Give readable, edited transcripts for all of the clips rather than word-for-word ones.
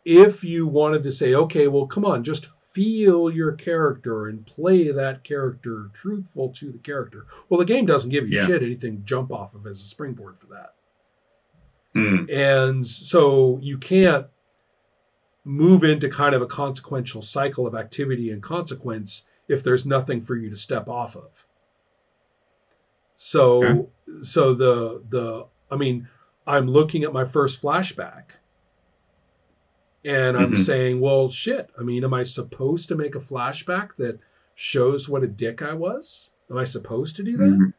if you wanted to say, okay, well, come on, just feel your character and play that character truthful to the character. Well, the game doesn't give you Yeah. shit anything to jump off of as a springboard for that. Mm. And so you can't move into kind of a consequential cycle of activity and consequence if there's nothing for you to step off of. Okay. So the I mean, I'm looking at my first flashback and I'm Mm-hmm. saying, well, shit. I mean, am I supposed to make a flashback that shows what a dick I was? Am I supposed to do that? Mm-hmm.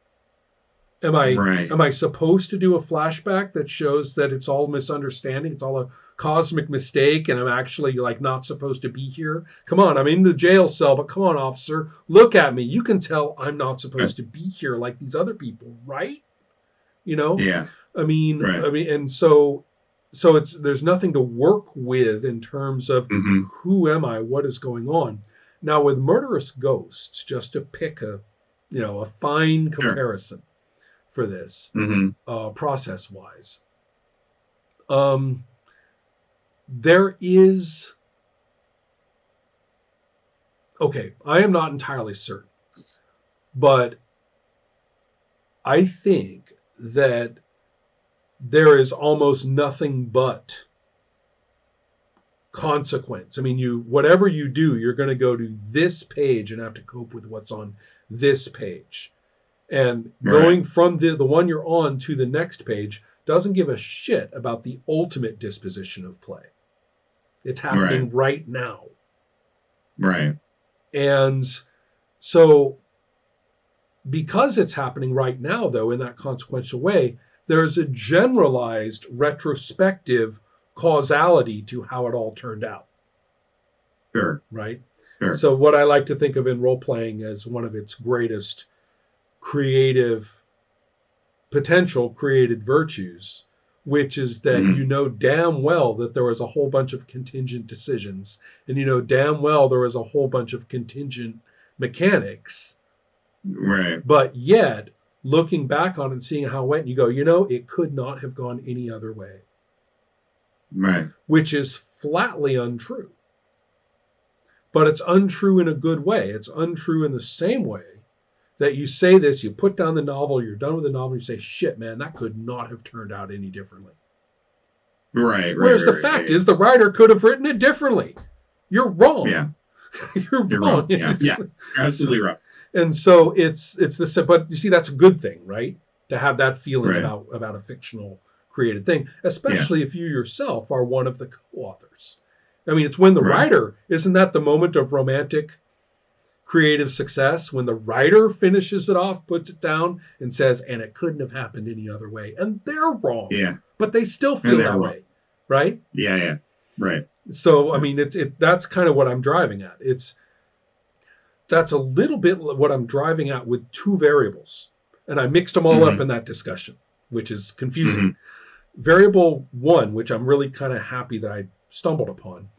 Am I Right. am I supposed to do a flashback that shows that it's all misunderstanding, it's all a cosmic mistake, and I'm actually like not supposed to be here? Come on, I'm in the jail cell, but come on, officer, look at me. You can tell I'm not Uh, supposed to be here like these other people, right? You know, yeah. Right. and so it's there's nothing to work with in terms of Mm-hmm. who am I, what is going on. Now with Murderous Ghosts, just to pick a fine Sure. comparison for this, Mm-hmm. process wise. Um, there is, okay, I am not entirely certain, but I think that there is almost nothing but consequence. I mean, whatever you do, you're going to go to this page and have to cope with what's on this page. And Right. going from the one you're on to the next page doesn't give a shit about the ultimate disposition of play. It's Right. happening right now. Right. And so, because it's happening right now, though, in that consequential way, there's a generalized retrospective causality to how it all turned out, Sure. right? Sure. So, what I like to think of in role playing as one of its greatest creative potential created virtues, which is that Mm-hmm. you know damn well that there was a whole bunch of contingent decisions, and you know damn well there was a whole bunch of contingent mechanics, Right. but yet looking back on it and seeing how it went, you go, it could not have gone any other way, Right. which is flatly untrue. But it's untrue in a good way. It's untrue in the same way that you say this, you put down the novel, you're done with the novel, you say, shit, man, that could not have turned out any differently. Right. Right. Whereas the Right. fact Right. is, the writer could have written it differently. You're Yeah. wrong. You're You're wrong. wrong. Yeah. Yeah. You're absolutely right. And so it's the, but you see, that's a good thing, right? To have that feeling Right. about a fictional created thing, Yeah. especially if you yourself are one of the co-authors. I mean, it's when the Right. writer, isn't that the moment of romantic creative success, when the writer finishes it off, puts it down, and says, and it couldn't have happened any other way. And they're wrong, Yeah. but they still And feel they're that wrong. way, right? Yeah. Yeah. Right. So, I mean, that's kind of what I'm driving at. That's a little bit what I'm driving at with two variables. And I mixed them all up Mm-hmm. in that discussion, which is confusing. Mm-hmm. Variable one, which I'm really kind of happy that I stumbled upon,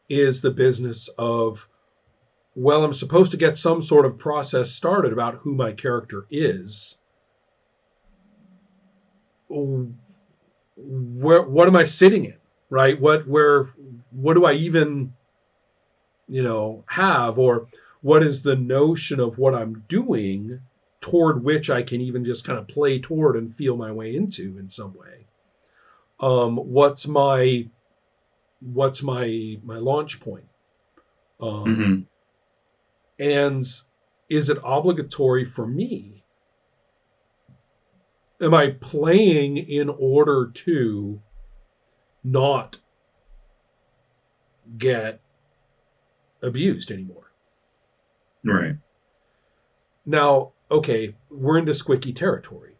is the business of, well, I'm supposed to get some sort of process started about who my character is. What am I sitting in, right? What do I even, have, or what is the notion of what I'm doing toward which I can even just kind of play toward and feel my way into in some way? What's my launch point? Mm-hmm. And is it obligatory for me? Am I playing in order to not get abused anymore? Right. Now, okay, we're into squicky territory.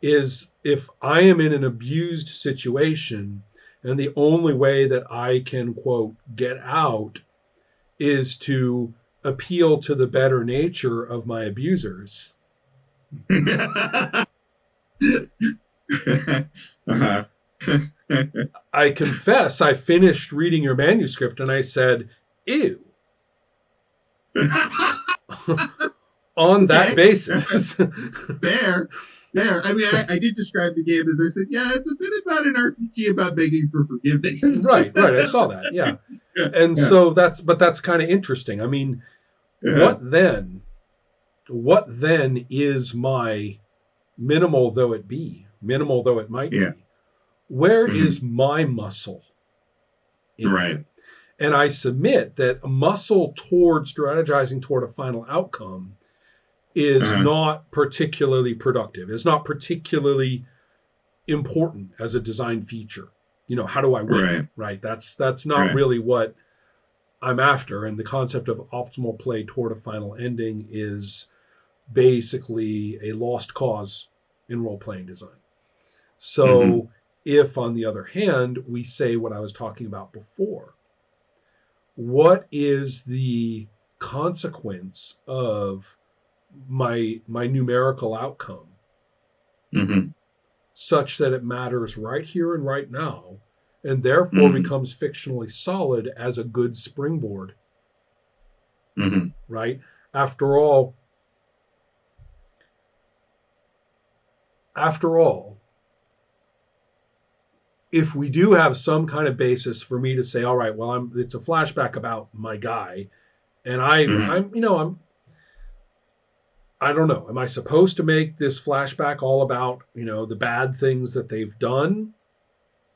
Is if I am in an abused situation and the only way that I can, quote, get out is to appeal to the better nature of my abusers. Uh-huh. I confess I finished reading your manuscript and I said, ew. On that Okay. basis. Fair. Yeah, I mean, I did describe the game as I said, yeah, it's a bit about an RPG about begging for forgiveness. Right, right. I saw that. Yeah. Yeah, And yeah, so that's kind of interesting. I mean, yeah. what then? What then is my minimal though it might Yeah. be? Where Hmm. is my muscle in that? Right. And I submit that a muscle toward strategizing toward a final outcome is Uh-huh. not particularly productive. It's not particularly important as a design feature. How do I win? Right. Right? That's not Right. really what I'm after. And the concept of optimal play toward a final ending is basically a lost cause in role playing design. Hmm. So, if on the other hand, we say what I was talking about before, what is the consequence of my numerical outcome Hmm. such that it matters right here and right now and therefore Hmm. becomes fictionally solid as a good springboard, Hmm. right? After all, after all, if we do have some kind of basis for me to say, all right, well, it's a flashback about my guy, and Hmm. I don't know, am I supposed to make this flashback all about the bad things that they've done?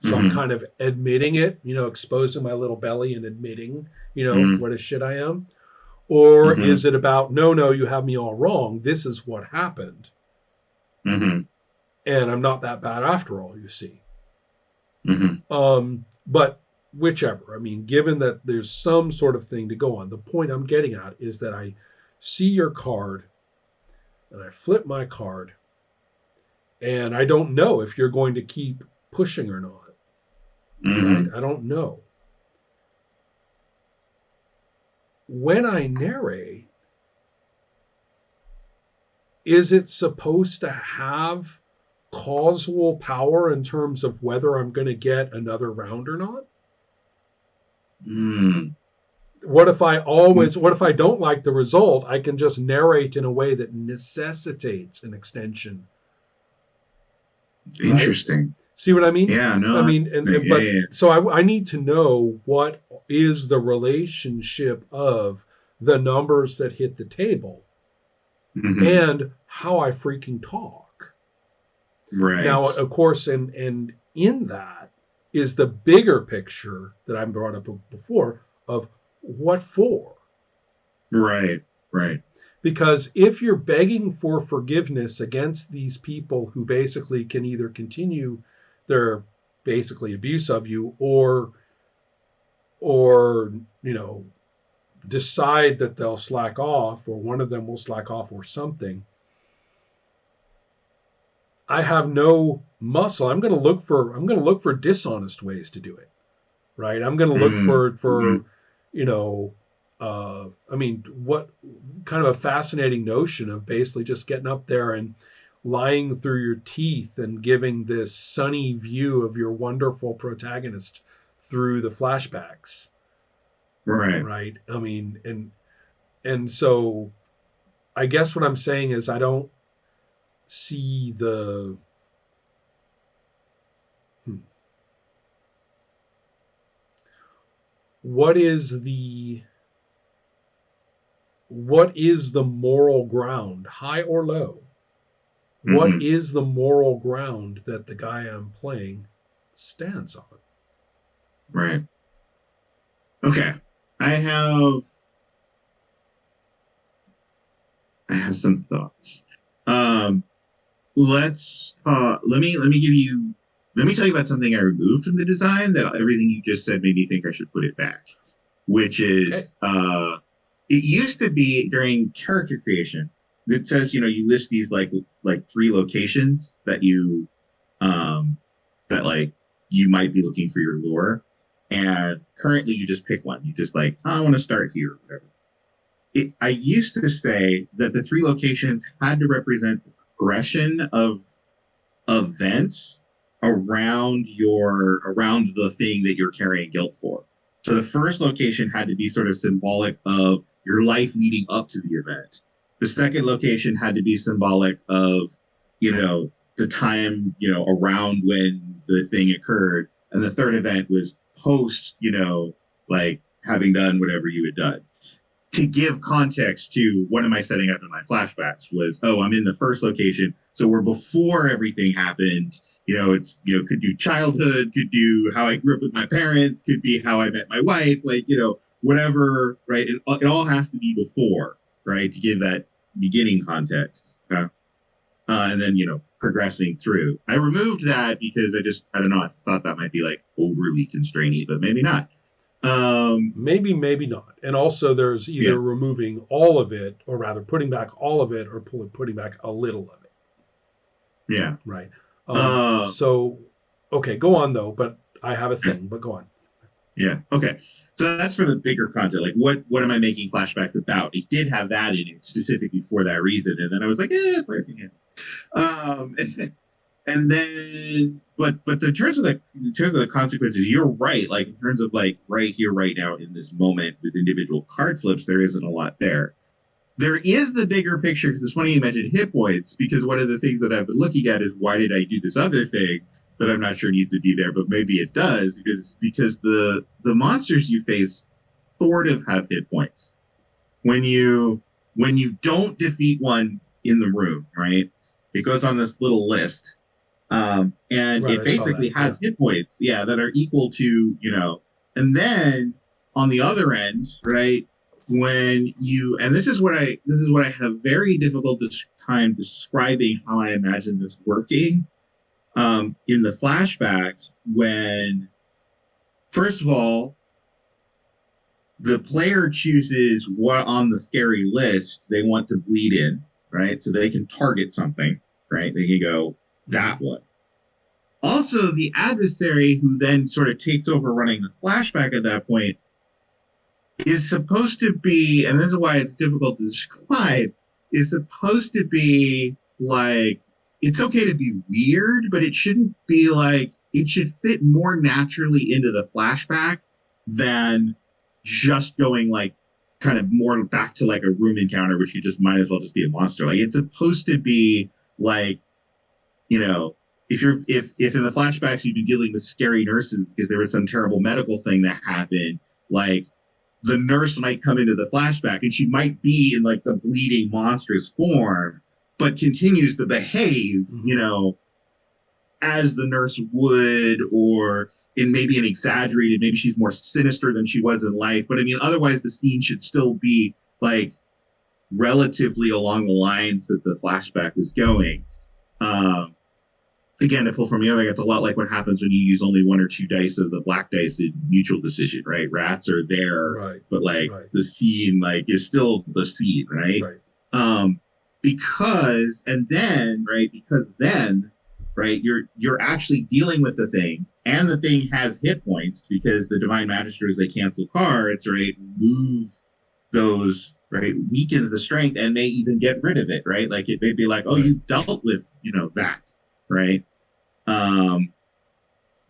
So I'm Hmm. kind of admitting it, exposing my little belly and admitting, Hmm. what a shit I am. Or is Hmm. it about, no, no, you have me all wrong. This is what happened. Hmm. And I'm not that bad after all, you see. Hmm. But whichever, I mean, given that there's some sort of thing to go on, the point I'm getting at is that I see your card and I flip my card and I don't know if you're going to keep pushing or not, right? Hmm. I don't know. When I narrate, is it supposed to have causal power in terms of whether I'm going to get another round or not? Hmm. What if I don't like the result? I can just narrate in a way that necessitates an extension, right? Interesting. See what I mean? Yeah, I no, mean, yeah, but yeah. so I need to know what is the relationship of the numbers that hit the table Hmm. and how I freaking talk. Right. Now, of course, and in that is the bigger picture that I brought up before of what for. Right. Right. Because if you're begging for forgiveness against these people who basically can either continue their basically abuse of you or decide that they'll slack off or one of them will slack off or something, I have no muscle. I'm going to look for dishonest ways to do it, right? I'm going to look Hmm. for Hmm. you know I mean, what kind of a fascinating notion of basically just getting up there and lying through your teeth and giving this sunny view of your wonderful protagonist through the flashbacks, Right. right? I mean, and so I guess what I'm saying is I don't see the hmm, what is the moral ground, high or low? What Hmm. is the moral ground that the guy I'm playing stands on? Right. Okay. I have I have some thoughts. Um, let me tell you about something I removed from the design that everything you just said made me think I should put it back, which Okay. is it used to be during character creation. It says, you list these like three locations that um that like you might be looking for your lore. And currently you just pick one. You just like, oh, I want to start here or whatever. I used to say that the three locations had to represent the progression of events around the thing that you're carrying guilt for. So the first location had to be sort of symbolic of your life leading up to the event. The second location had to be symbolic of the time, around when the thing occurred. And the third event was post, like having done whatever you had done. To give context to what am I setting up in my flashbacks was, oh, I'm in the first location. So we're before everything happened. It's, could do childhood, could do how I grew up with my parents, could be how I met my wife, like, whatever, right? It all has to be before, right? To give that beginning context. And then, progressing through. I removed that because I don't know, I thought that might be like overly constraining, but maybe not. Maybe, maybe not. And also, there's Yeah, either removing all of it, or rather putting back all of it, or putting back a little of it. yeah. Right. Uh, So, okay, go on though. But I have a yeah. thing. But go on. Yeah. Okay. So that's for the bigger content. Like, what am I making flashbacks about? It did have that in it specifically for that reason, and then I was like, perfect. And then, but in terms of the consequences, you're right. Like in terms of like right here, right now, in this moment with individual card flips, there isn't a lot there. There is the bigger picture because it's funny you mentioned hit points because one of the things that I've been looking at is why did I do this other thing that I'm not sure needs to be there, but maybe it does is because the monsters you face sort of have hit points when you don't defeat one in the room, right? It goes on this little list, and Right. it I saw basically that. Yeah. has hit points, yeah, that are equal to and then on the other end, right? And this is what I have very difficult time describing how I imagine this working. In the flashbacks, when first of all the player chooses what on the scary list they want to bleed in, right? So they can target something, right? They can go Mm-hmm. that one. Also, the adversary who then sort of takes over running the flashback at that point is supposed to be, and this is why it's difficult to describe, is supposed to be like, it's okay to be weird, but it shouldn't be like, it should fit more naturally into the flashback than just going like kind of more back to like a room encounter, which you just might as well just be a monster. Like it's supposed to be like, you know, if in the flashbacks you'd be dealing with scary nurses because there was some terrible medical thing that happened, like the nurse might come into the flashback and she might be in like the bleeding monstrous form, but continues to behave, Mm-hmm. as the nurse would, or in maybe an exaggerated, maybe she's more sinister than she was in life. But I mean, otherwise the scene should still be like relatively along the lines that the flashback was going. Um, Again, to pull from the other, it's a lot like what happens when you use only one or two dice of the black dice in mutual decision, right? Rats are there, Right. but like Right. the scene like is still the scene, right? Right. Um, because then, right, you're actually dealing with the thing, and the thing has hit points because the divine magisters they cancel cards, right? Move those, right, weakens the strength and may even get rid of it, right? Like it may be like, oh, Right. you've dealt with, that, right? Um,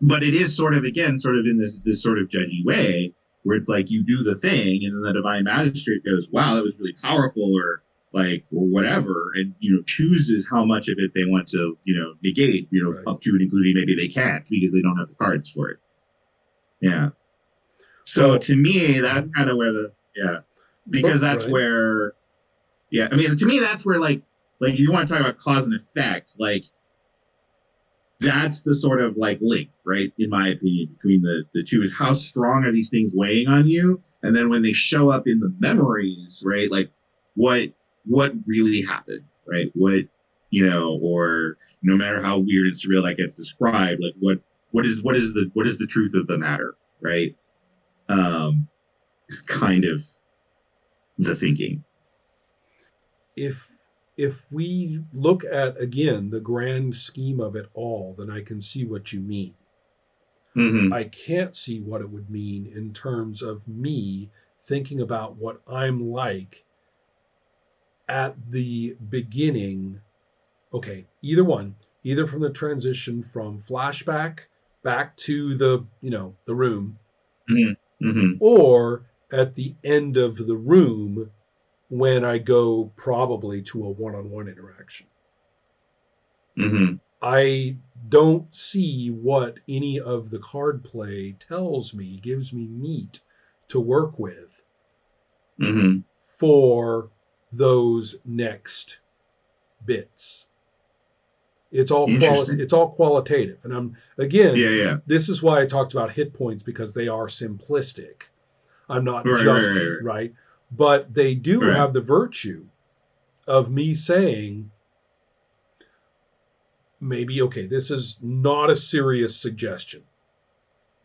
but it is sort of again, sort of in this sort of judgy way where it's like you do the thing, and then the divine magistrate goes, "Wow, that was really powerful," or like or whatever, and chooses how much of it they want to negate, Right. up to and including maybe they can't because they don't have the cards for it. Yeah. So Well. to me, that's Mhm. kind of where the yeah, because But that's right. where yeah, I mean to me that's where like you want to talk about cause and effect, like that's the sort of like link, right? In my opinion, between the two is how strong are these things weighing on you, and then when they show up in the memories, right? Like what what really happened, right? Or no matter how weird and surreal that gets described, like what is the truth of the matter, right? Is kind of the thinking. If we look at again the grand scheme of it all, then I can see what you mean. Mm-hmm. I can't see what it would mean in terms of me thinking about what I'm like at the beginning. Okay, either one, either from the transition from flashback back to the room, Mm-hmm. Mm-hmm. or at the end of the room when I go probably to a one-on-one interaction. Mm-hmm. I don't see what any of the card play tells me, gives me meat to work with Mm-hmm. for those next bits. Interesting. It's all qualitative. And I'm again, Yeah, yeah. this is why I talked about hit points, because they are simplistic. I'm not Right, right, just right, right, but they do right. have the virtue of me saying, maybe, okay, this is not a serious suggestion.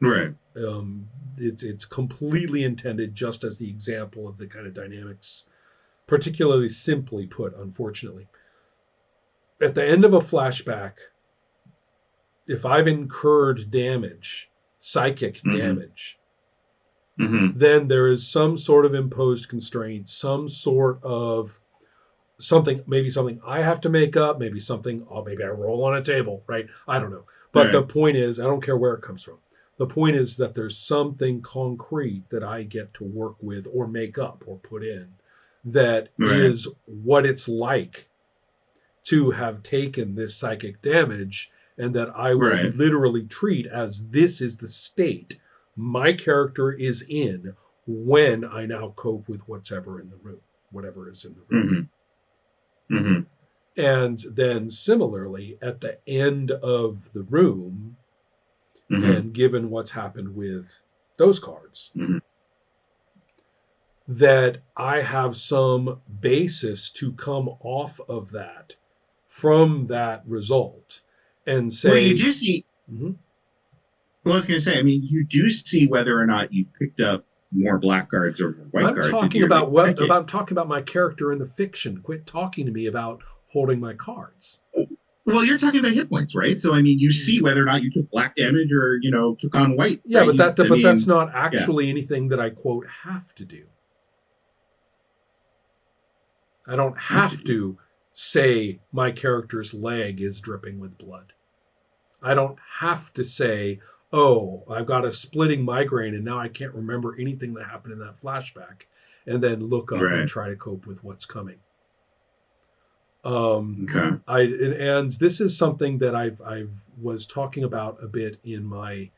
Right. Um, it's completely intended just as the example of the kind of dynamics, particularly simply put, unfortunately. At the end of a flashback, if I've incurred damage, psychic Mm-hmm. damage, Mm-hmm. then there is some sort of imposed constraint, some sort of something, maybe something I have to make up, maybe something, oh, maybe I roll on a table, right? I don't know. But the Right. point is, I don't care where it comes from. The point is that there's something concrete that I get to work with or make up or put in that Right. is what it's like to have taken this psychic damage, and that I will Right. literally treat as this is the state my character is in when I now cope with whatever in the room, whatever is in the room. Mm-hmm. Mm-hmm. And then similarly, at the end of the room, Mm-hmm. and given what's happened with those cards, Mm-hmm. that I have some basis to come off of that from that result and Well, you say, do see. mhm. Well, I was going to say. I mean, you do see whether or not you picked up more black cards or more white I'm cards if talking you're about like what psychic. about talking about my character in the fiction. Quit talking to me about holding my cards. Well, you're talking about hit points, right? So, I mean, you see whether or not you took black damage or took on white, Yeah, right? but You, I that's mean, not yeah, actually anything that I quote have to do. I don't have to have do. to say my character's leg is dripping with blood. I don't have to say, oh, I've got a splitting migraine and now I can't remember anything that happened in that flashback, and then look up and Right. try to cope with what's coming. Um, Okay. and this is something that I was talking about a bit in my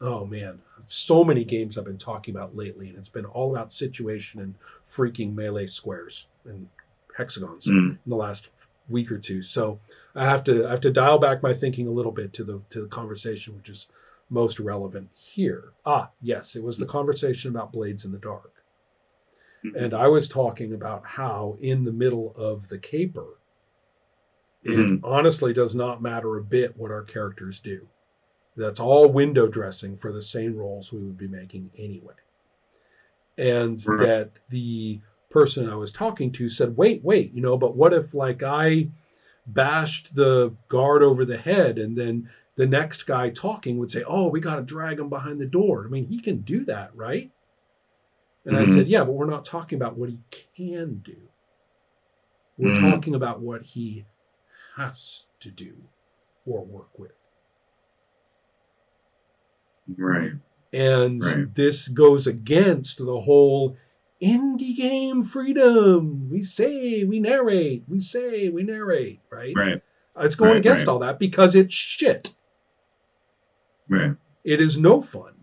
oh man, so many games I've been talking about lately, and it's been all about situation and freaking melee squares and hexagons Mm. in the last week or two. So I have to dial back my thinking a little bit to the conversation which is most relevant here. Ah, yes, it was the conversation about Blades in the Dark. Mm-hmm. And I was talking about how in the middle of the caper, it Mm-hmm. honestly does not matter a bit what our characters do. That's all window dressing for the same roles we would be making anyway. And Right. that the person I was talking to said, wait, but what if like I bashed the guard over the head and then the next guy talking would say, oh, we got to drag him behind the door. I mean, he can do that, right? And I Mm-hmm. said, yeah, but we're not talking about what he can do. We're Mm-hmm. talking about what he has to do or work with. Right. And Right. this goes against the whole indie game freedom. We say we narrate, we say we narrate, right? Right. It's going Right. against Right. all that because it's shit. Right. It is no fun.